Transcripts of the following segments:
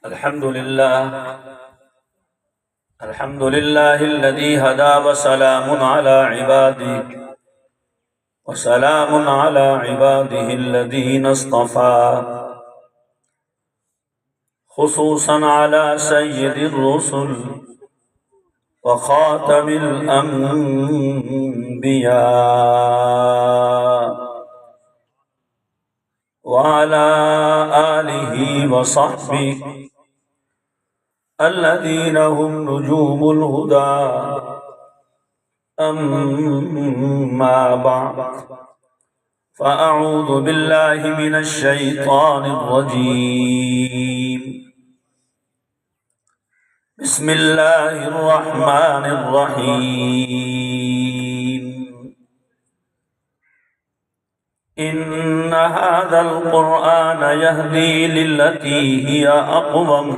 الحمد لله الذي هدى وسلام على عباده الذين اصطفى خصوصا على سيد الرسل وخاتم الأنبياء وعلى آله وصحبه الذين هم نجوم الهدى. أما بعد فأعوذ بالله من الشيطان الرجيم. بسم الله الرحمن الرحيم. إن هذا القرآن يهدي للتي هي أقوم.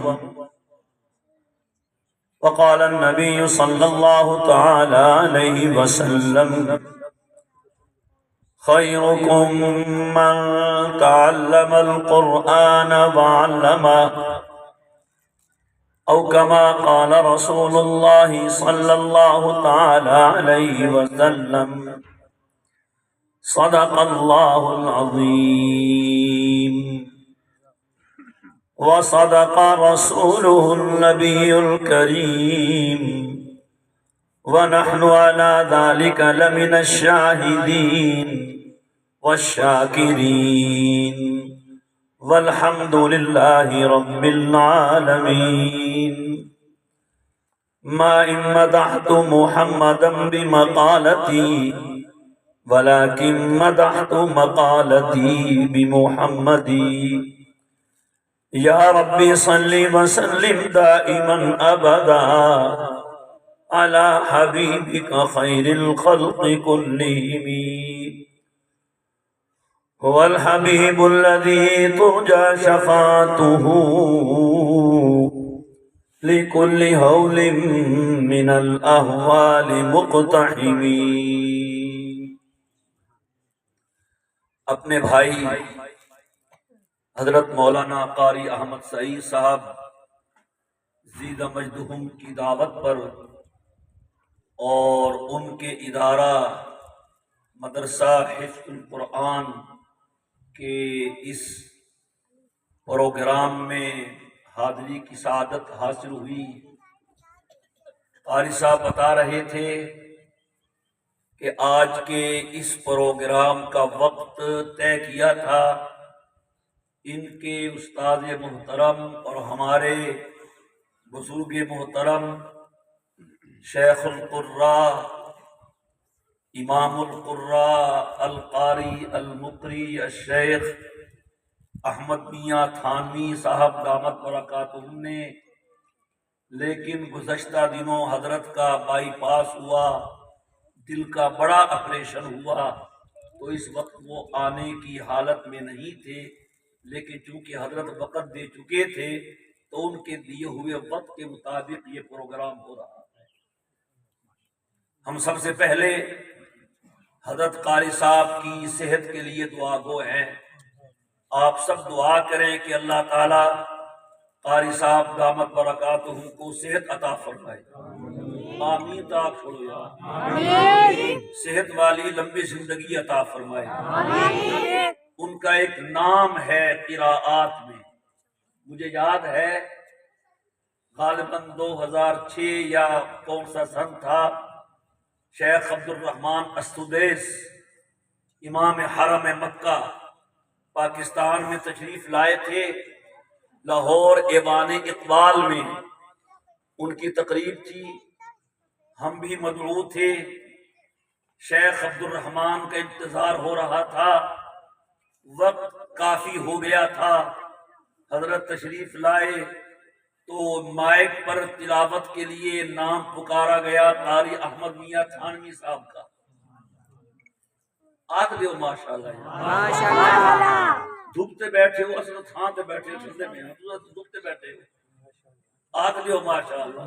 وقال النبي صلى الله تعالى عليه وسلم: خيركم من تعلم القرآن وعلمه، أو كما قال رسول الله صلى الله تعالى عليه وسلم: صدق الله العظيم وصدق رسوله النبي الكريم، ونحن على ذلك لمن الشاهدين والشاكرين، والحمد لله رب العالمين. ما إن مدحت محمدا بمقالتي، ولكن مدحت مقالتي بمحمدي. يا ربي صل وسلم دائما أبدا على حبيبك خير الخلق كلهم. هو الحبيب الذي ترجى شفاعته لكل هول من الأهوال مقتحم. اپنے بھائی حضرت مولانا قاری احمد سعید صاحب زیدہ مجدہم کی دعوت پر اور ان کے ادارہ مدرسہ حفظ القرآن کے اس پروگرام میں حاضری کی سعادت حاصل ہوئی. قاری صاحب بتا رہے تھے کہ آج کے اس پروگرام کا وقت طے کیا تھا ان کے استاد محترم اور ہمارے بزرگ محترم شیخ القراء امام القراء القاری المقری الشیخ احمد میاں تھانوی صاحب دامت برکاتہم نے، لیکن گزشتہ دنوں حضرت کا بائی پاس ہوا، دل کا بڑا آپریشن ہوا، تو اس وقت وہ آنے کی حالت میں نہیں تھے، لیکن چونکہ حضرت وقت دے چکے تھے تو ان کے دیے ہوئے وقت کے مطابق یہ پروگرام ہو رہا ہے. ہم سب سے پہلے حضرت قاری صاحب کی صحت کے لیے دعا گو ہیں. آپ سب دعا کریں کہ اللہ تعالی قاری صاحب دامت برکاتہم کو صحت عطا فرمائے. آمین. آپ چھوڑو یا صحت والی لمبی زندگی عطا فرمائے. ان کا ایک نام ہے قراءات میں، مجھے یاد ہے غالباً 2006 یا کون سا سن تھا، شیخ عبد الرحمن السدیس امام حرم مکہ پاکستان میں تشریف لائے تھے. لاہور ایوان اقبال میں ان کی تقریب تھی، ہم بھی مدعو تھے. شیخ عبد الرحمن کا انتظار ہو رہا تھا، وقت کافی ہو گیا تھا. حضرت تشریف لائے تو مائک پر تلاوت کے لیے نام پکارا گیا قاری احمد میاں تھانوی صاحب کا. آگ دیو ماشاءاللہ دھوپتے بیٹھے ہو، اصل تھان تے بیٹھے ہو، ٹھنڈے میں دھوپتے بیٹھے ہو. آگ دیو ماشاءاللہ.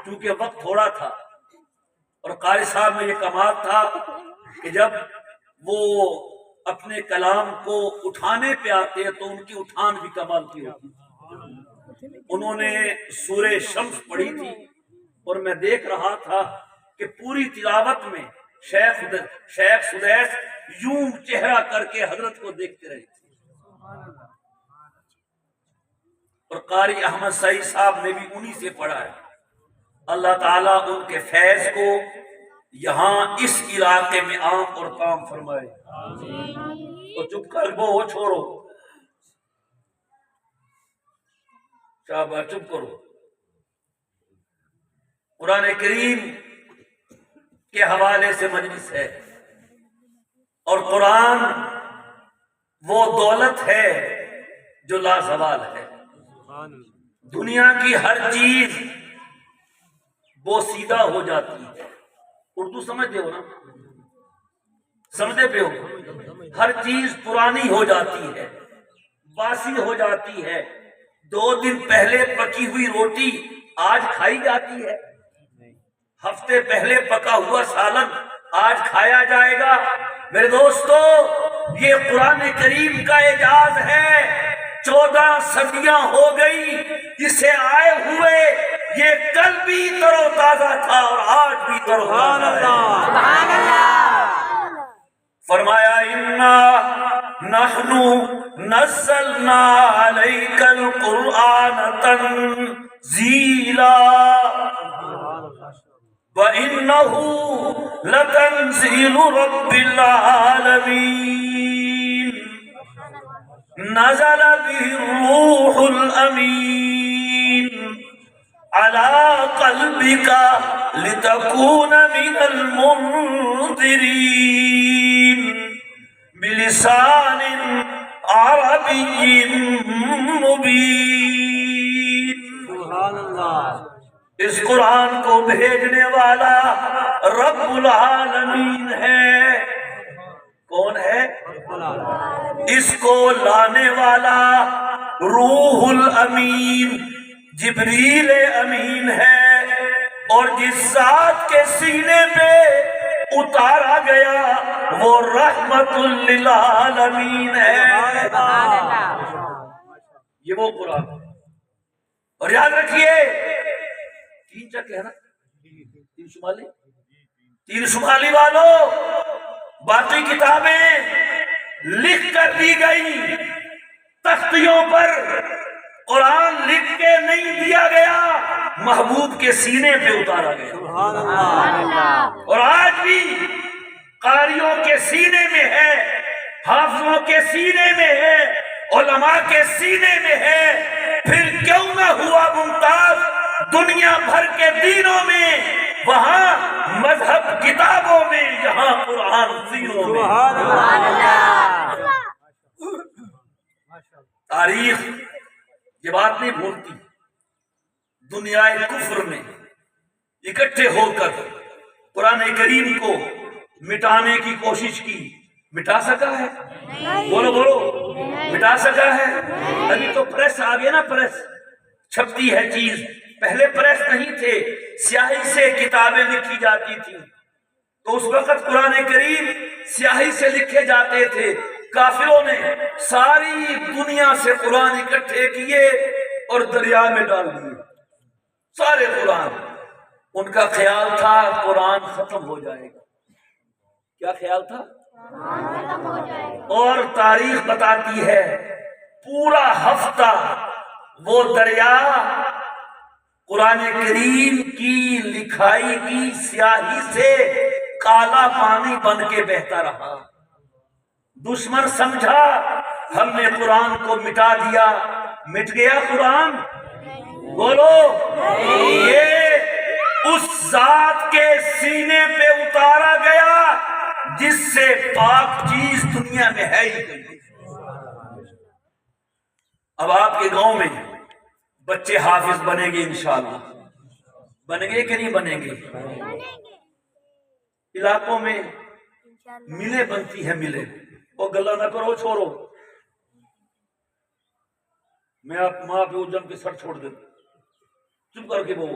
کیونکہ وقت تھوڑا تھا اور قاری صاحب میں یہ کمال تھا کہ جب وہ اپنے کلام کو اٹھانے پہ آتے ہیں تو ان کی اٹھان بھی کمال کی ہوتی ہے۔ انہوں نے سورہ شمس پڑھی تھی اور میں دیکھ رہا تھا کہ پوری تلاوت میں شیخ سدیس یوں چہرہ کر کے حضرت کو دیکھتے رہے تھے، اور قاری احمد سعید صاحب نے بھی انہی سے پڑھا ہے۔ اللہ تعالیٰ ان کے فیض کو یہاں اس علاقے میں عام اور تام فرمائے۔ تو چپ کر وہ چھوڑو، شاباش، چپ کرو۔ قرآن کریم کے حوالے سے مجلس ہے، اور قرآن وہ دولت ہے جو لازوال ہے۔ دنیا کی ہر چیز بوسیدہ ہو جاتی ہے، اردو سمجھتے ہو نا، سمجھتے پہ ہو، ہر چیز پرانی ہو جاتی ہے، باسی ہو جاتی ہے۔ 2 دن پہلے پکی ہوئی روٹی آج کھائی جاتی ہے، ہفتے پہلے پکا ہوا سالن آج کھایا جائے گا۔ میرے دوستو، یہ قرآن کریم کا اعجاز ہے۔ 14 صدیاں ہو گئی اسے آئے ہوئے، یہ کل بھی تر و تازہ تھا اور آج بھی تر و تازہ ہے۔ فرمایا اِنَّا نَحْنُ نَزَّلْنَا عَلَيْكَ الْقُرْآنَ تَنزِيلًا وَإِنَّهُ لَتَنزِيلُ رَبِّ الْعَالَمِينَ نَزَلَ بِهِ الرُّوحُ الْأَمِينُ عَلَى قَلْبِكَ لِتَكُونَ مِنَ الْمُنذِرِينَ بِلِسَانٍ عَرَبِيٍّ مُبِينٍ۔ سبحان اللہ۔ اس قرآن کو بھیجنے والا رب العالمین ہے۔ کون ہے؟ اس کو لانے والا روح الامین جبریل امین ہے، اور جس ذات کے سینے پہ اتارا گیا وہ رحمت للعالمین ہے۔ یہ وہ قرآن، اور یاد رکھیے 3 چکے ہے نا، 3 شمالی، 3 شمالی والوں، باقی کتابیں لکھ کر دی گئی، تختیوں پر قرآن لکھ کے نہیں دیا گیا، محبوب کے سینے پہ اتارا گیا۔ اور آج بھی قاریوں کے سینے میں ہے، حافظوں کے سینے میں ہے، علماء کے سینے میں ہے۔ پھر کیوں نہ ہوا ممتاز دنیا بھر کے دینوں میں، وہاں مذہب کتابوں میں، یہاں قرآن سینوں میں۔ تاریخ یہ بات نہیں بھولتی، دنیا کفر میں اکٹھے ہو کر قرآن کریم کو مٹانے کی کوشش کی، مٹا سکا ہے؟ بولو بولو، مٹا سکا ہے؟ ابھی تو پریس آ گیا نا، پریس چھپتی ہے چیز، پہلے پریس نہیں تھے، سیاہی سے کتابیں لکھی جاتی تھی، تو اس وقت قرآن کریم سیاہی سے لکھے جاتے تھے۔ کافروں نے ساری دنیا سے قرآن اکٹھے کیے اور دریا میں ڈال دیے، سارے قرآن۔ ان کا خیال تھا قرآن ختم ہو جائے گا۔ کیا خیال تھا؟ اور تاریخ بتاتی ہے پورا ہفتہ وہ دریا قرآن کریم کی لکھائی کی سیاہی سے کالا پانی بن کے بہتا رہا۔ دشمن سمجھا ہم نے قرآن کو مٹا دیا، مٹ گیا قرآن؟ بولو، یہ اس ذات کے سینے پہ اتارا گیا جس سے پاک چیز دنیا میں ہے ہی نہیں۔ اب آپ کے گاؤں میں بچے حافظ بنیں گے انشاءاللہ، بنیں گے کہ نہیں بنیں گے؟ علاقوں میں ملیں بنتی ہے، ملیں، وہ گلہ نہ کرو، چھوڑو، میں آپ ماں پہ اجم کے سر چھوڑ دیں، چپ کر کے وہ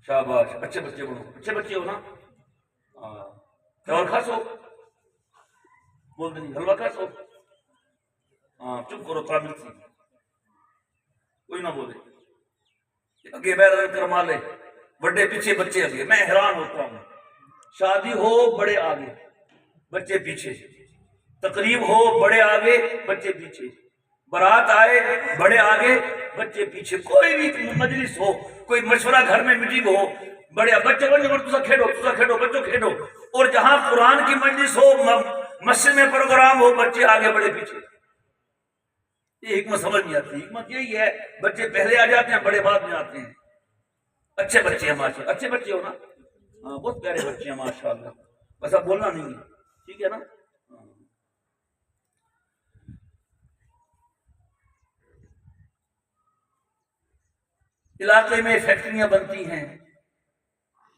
شاباش، اچھے بچے بنو، اچھے بچے ہو نا، اور کھاسو بول دیں حلوہ کھاسو ہاں چپ کرو تھوڑا ملتی کوئی نہ بولے اگے بیر کرما لے بڑے پیچھے بچے اگے میں حیران ہوتا ہوں شادی ہو بڑے آگے بچے پیچھے تقریب ہو بڑے آگے بچے پیچھے برات آئے بڑے آگے بچے پیچھے کوئی بھی مجلس ہو کوئی مشورہ گھر میں میٹنگ ہو بڑے بچے کھیلو بچوں کھیلو اور جہاں قرآن کی مجلس ہو مسجد میں پروگرام ہو بچے آگے بڑے پیچھے یہ حکمت سمجھ نہیں آتی حکمت یہی ہے بچے پہلے آ جاتے ہیں بڑے بعد میں آتے ہیں اچھے بچے ہیں ماشاء اللہ اچھے بچے ہو نا ہاں بہت پیارے بچے ہیں ماشاء اللہ بس اب بولنا نہیں ہے ٹھیک ہے نا علاقے میں فیکٹریاں بنتی ہیں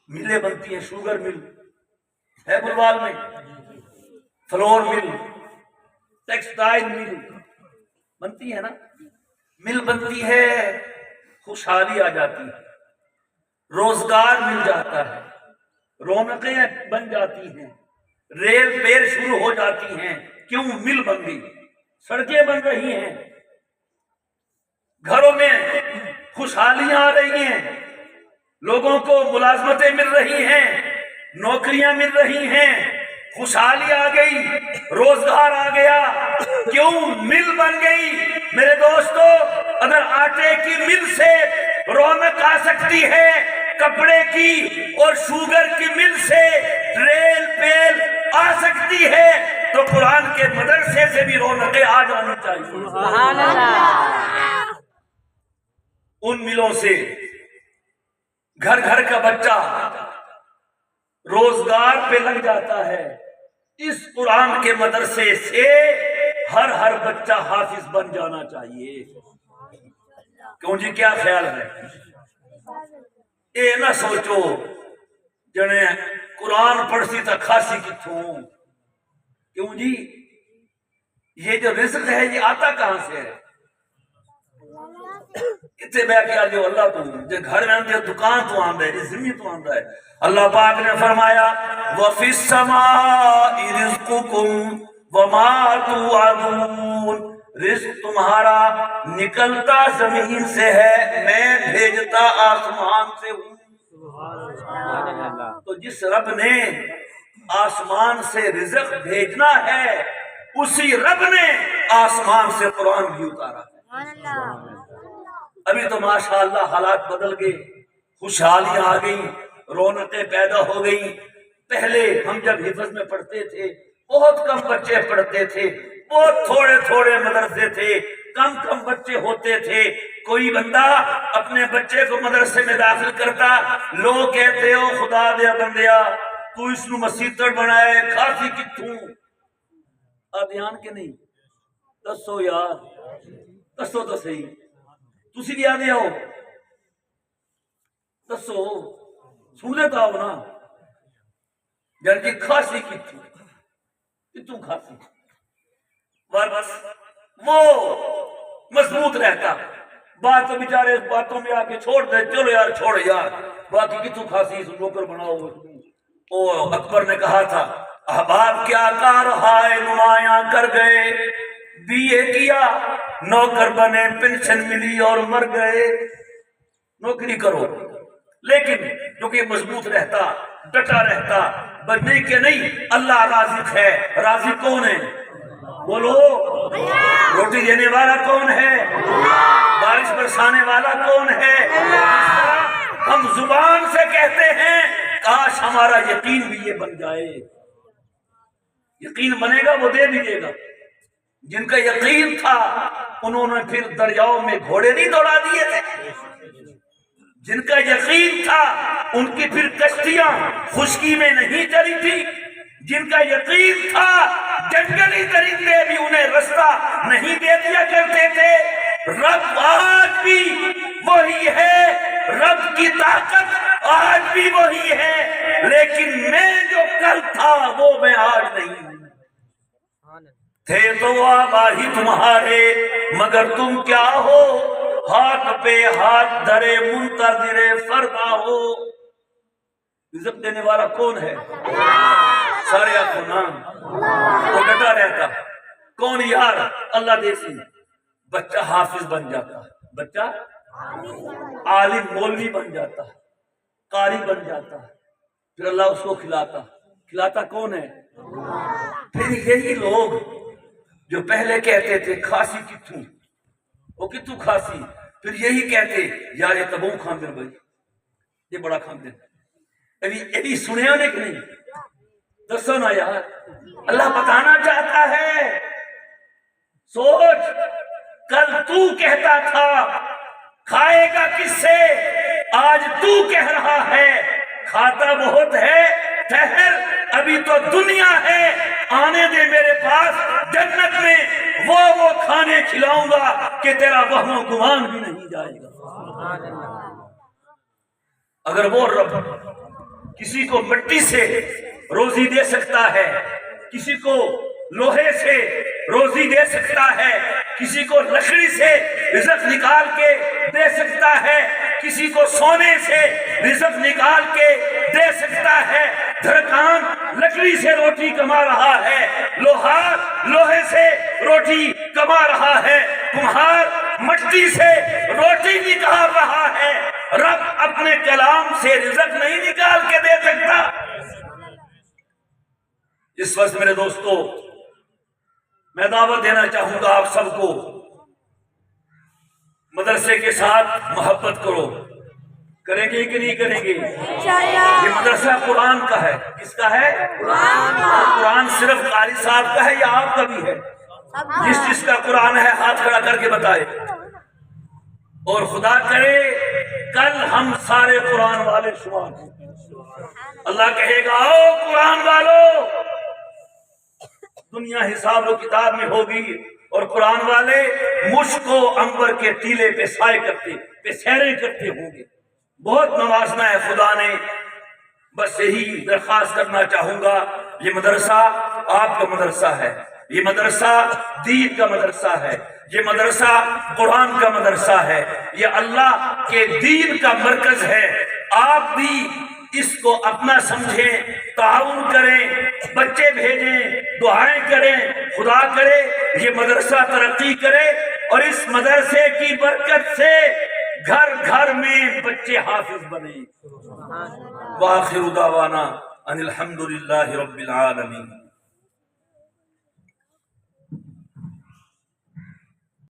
ملیں بنتی ہیں شوگر مل ہے بلوال میں فلور مل ٹیکسٹائل مل بنتی ہے نا مل بنتی ہے خوشحالی آ جاتی ہے روزگار مل جاتا ہے رونقیں بن جاتی ہیں ریل پیر شروع ہو جاتی ہیں کیوں مل بن گئی سڑکیں بن رہی ہیں گھروں میں خوشحالیاں آ رہی ہیں لوگوں کو ملازمتیں مل رہی ہیں نوکریاں مل رہی ہیں خوشحالی آ گئی روزگار آ گیا کیوں مل بن گئی میرے دوستو اگر آٹے کی مل سے رونق آ سکتی ہے کپڑے کی اور شوگر کی مل سے ریل پیل آ سکتی ہے تو قرآن کے مدرسے سے بھی رونقیں آ جانی چاہیے سبحان اللہ ان ملوں سے گھر گھر کا بچہ روزگار پہ لگ جاتا ہے اس قرآن کے مدرسے سے ہر بچہ حافظ بن جانا چاہیے کیوں جی کیا خیال ہے اے نہ سوچو جنے قرآن پڑھسی تا خاصی کتھوں کیوں جی یہ جو رزق ہے یہ آتا کہاں سے ہے اتنے بے کیا جو اللہ تو جو گھر میں آندے دکان تو آندے ہے زمین تو آندہ ہے اللہ پاک نے فرمایا وَفِي السَّمَاءِ رِزْقُكُمْ وَمَا تُوعَدُونَ رزق تمہارا نکلتا زمین سے ہے میں بھیجتا آسمان سے ہوں تو جس رب نے آسمان سے رزق بھیجنا ہے اسی رب نے آسمان سے قرآن بھی اتارا ہے ابھی تو ماشاءاللہ حالات بدل گئے خوشحالیاں آ گئی رونقیں پیدا ہو گئی پہلے ہم جب حفظ میں پڑھتے تھے بہت کم بچے پڑھتے تھے بہت تھوڑے مدرسے تھے کم بچے ہوتے تھے کوئی بندہ اپنے بچے کو مدرسے میں داخل کرتا لوگ کہتے ہو خدا دیا بندیا تو اس نو مسیطڑ بنائے خاصی کتھوں دھیان کے نہیں دسو یار دسو تو صحیح تسی بھی آدھے ہو دسو سنے تو آؤ نا جن کی خاصی کتوں خاصی بس وہ مضبوط رہتا بات تو بیچارے باتوں میں آ کے چھوڑ دے چلو یار چھوڑ یار باقی کتوں خاصی نوکر بناؤ او اکبر نے کہا تھا احباب کیا کار ہائے نمایاں کر گئے BA کیا نوکر بنے پنشن ملی اور مر گئے نوکری کرو لیکن کیونکہ مضبوط رہتا ڈٹا رہتا بننے کے نہیں اللہ رازق ہے رازق کون ہے بولو روٹی دینے والا کون ہے بارش برسانے والا کون ہے ہم زبان سے کہتے ہیں کاش ہمارا یقین بھی یہ بن جائے یقین بنے گا وہ دے بھی دے گا جن کا یقین تھا انہوں نے پھر دریاؤں میں گھوڑے نہیں دوڑا دیے تھے جن کا یقین تھا ان کی پھر کشتیاں خشکی میں نہیں چلی تھی جن کا یقین تھا جنگلی درندے بھی انہیں رستہ نہیں دے دیا کرتے تھے رب آج بھی وہی ہے رب کی طاقت آج بھی وہی ہے لیکن میں جو کل تھا وہ میں آج نہیں ہوں تھے تو آباہی تمہارے مگر تم کیا ہو ہاتھ پہ ہاتھ دھرے منتظر فردا ہو رزق دینے والا کون ہے سارے آپ کو نام وہ ڈٹا رہتا کون یار اللہ دیسی بچہ حافظ بن جاتا بچہ عالم مولوی بن جاتا قاری بن جاتا پھر اللہ اس کو کھلاتا کون ہے پھر یہی لوگ جو پہلے کہتے تھے کھاسی کتوں وہ کتوں کھاسی پھر یہی کہتے یار یہ تبوں کھاندے بھائی یہ بڑا کھاندے ابھی سنے ہونے کہ نہیں دسو نا یار اللہ بتانا چاہتا ہے سوچ کل تو کہتا تھا کھائے گا کس سے آج تو کہہ رہا ہے کھاتا بہت ہے ٹھہر ابھی تو دنیا ہے آنے دے میرے پاس جنت میں وہ کھانے کھلاؤں گا کہ تیرا وہم و گمان بھی نہیں جائے گا اگر وہ رب کسی کو مٹی سے روزی دے سکتا ہے کسی کو لوہے سے روزی دے سکتا ہے کسی کو لکڑی سے رزق نکال کے دے سکتا ہے کسی کو سونے سے رزق نکال کے دے سکتا ہے دھڑکان لکڑی سے روٹی کما رہا ہے لوہار لوہے سے روٹی کما رہا ہے کمہار مٹی سے روٹی نکال رہا ہے رب اپنے کلام سے رزق نہیں نکال کے دے سکتا اس وقت میرے دوستو میں دعوت دینا چاہوں گا آپ سب کو مدرسے کے ساتھ محبت کرو کریں گے کہ نہیں کریں گے یہ مدرسہ قرآن کا ہے کس کا ہے قرآن صرف قاری صاحب کا ہے یا آپ کا بھی ہے جس کا قرآن ہے ہاتھ کھڑا کر کے بتائے اور خدا کرے کل ہم سارے قرآن والے شمار اللہ کہے گا او قرآن والو دنیا حساب و کتاب میں ہوگی اور قرآن والے مشک و عنبر کے ٹیلے پہ سائے کرتے پہ سیریں کرتے ہوں گے بہت نوازنا ہے خدا نے بس یہی درخواست کرنا چاہوں گا یہ مدرسہ آپ کا مدرسہ ہے یہ مدرسہ دین کا مدرسہ ہے یہ مدرسہ قرآن کا مدرسہ ہے یہ اللہ کے دین کا مرکز ہے آپ بھی اس کو اپنا سمجھیں تعاون کریں بچے بھیجیں دعائیں کریں خدا کرے یہ مدرسہ ترقی کرے اور اس مدرسے کی برکت سے گھر گھر میں بچے حافظ بنے وآخر دعوانا ان الحمدللہ رب العالمین